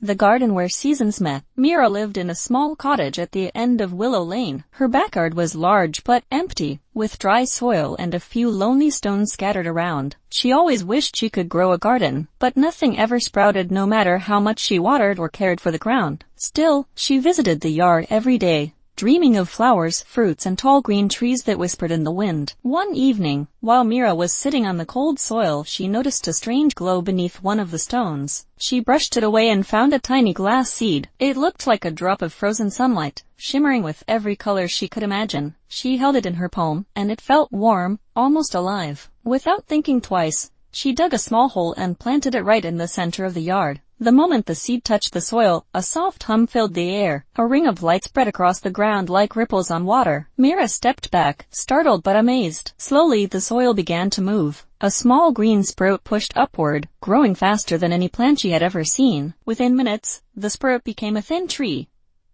The Garden Where Seasons Met. Mira lived in a small cottage at the end of Willow Lane. Her backyard was large but empty, with dry soil and a few lonely stones scattered around. She always wished she could grow a garden, but nothing ever sprouted no matter how much she watered or cared for the ground. Still, she visited the yard every day, dreaming of flowers, fruits, and tall green trees that whispered in the wind. One evening, while Mira was sitting on the cold soil, she noticed a strange glow beneath one of the stones. She brushed it away and found a tiny glass seed. It looked like a drop of frozen sunlight, shimmering with every color she could imagine. She held it in her palm, and it felt warm, almost alive. Without thinking twice, she dug a small hole and planted it right in the center of the yard. The moment the seed touched the soil, a soft hum filled the air. A ring of light spread across the ground like ripples on water. Mira stepped back, startled but amazed. Slowly, the soil began to move. A small green sprout pushed upward, growing faster than any plant she had ever seen. Within minutes, the sprout became a thin tree,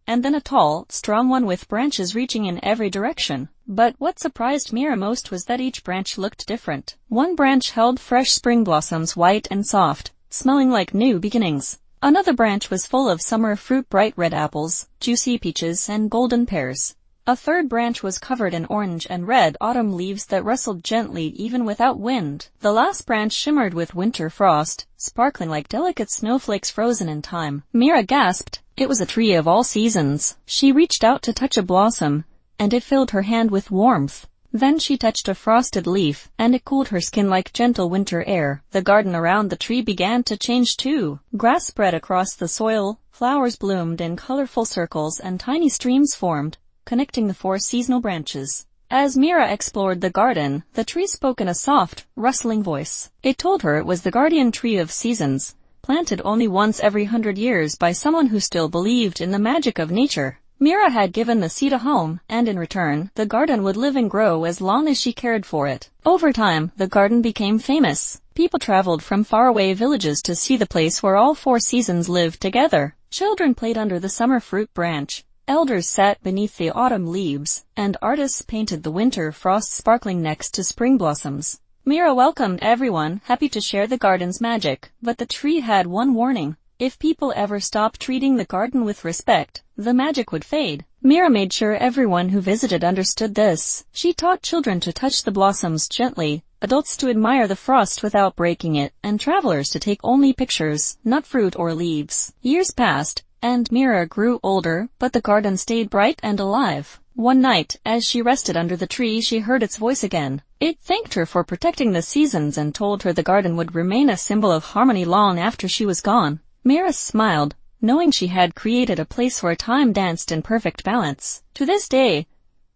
and then a tall, strong one with branches reaching in every direction. But what surprised Mira most was that each branch looked different. One branch held fresh spring blossoms, white and soft, smelling like new beginnings. Another branch was full of summer fruit, bright red apples, juicy peaches, and golden pears. A third branch was covered in orange and red autumn leaves that rustled gently even without wind. The last branch shimmered with winter frost, sparkling like delicate snowflakes frozen in time. Mira gasped. It was a tree of all seasons. She reached out to touch a blossom, and it filled her hand with warmth. Then she touched a frosted leaf, and it cooled her skin like gentle winter air. The garden around the tree began to change too. Grass spread across the soil, flowers bloomed in colorful circles, and tiny streams formed, connecting the four seasonal branches. As Mira explored the garden, the tree spoke in a soft, rustling voice. It told her it was the guardian tree of seasons, planted only once every 100 years by someone who still believed in the magic of nature. Mira had given the seed a home, and in return, the garden would live and grow as long as she cared for it. Over time, the garden became famous. People traveled from faraway villages to see the place where all four seasons lived together. Children played under the summer fruit branch. Elders sat beneath the autumn leaves, and artists painted the winter frost sparkling next to spring blossoms. Mira welcomed everyone, happy to share the garden's magic. But the tree had one warning. If people ever stopped treating the garden with respect, the magic would fade. Mira made sure everyone who visited understood this. She taught children to touch the blossoms gently, adults to admire the frost without breaking it, and travelers to take only pictures, not fruit or leaves. Years passed, and Mira grew older, but the garden stayed bright and alive. One night, as she rested under the tree, she heard its voice again. It thanked her for protecting the seasons and told her the garden would remain a symbol of harmony long after she was gone. Mira smiled, knowing she had created a place where time danced in perfect balance. To this day,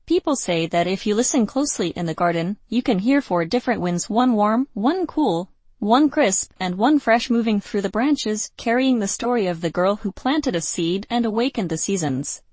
people say that if you listen closely in the garden, you can hear four different winds, one warm, one cool, one crisp, and one fresh, moving through the branches, carrying the story of the girl who planted a seed and awakened the seasons.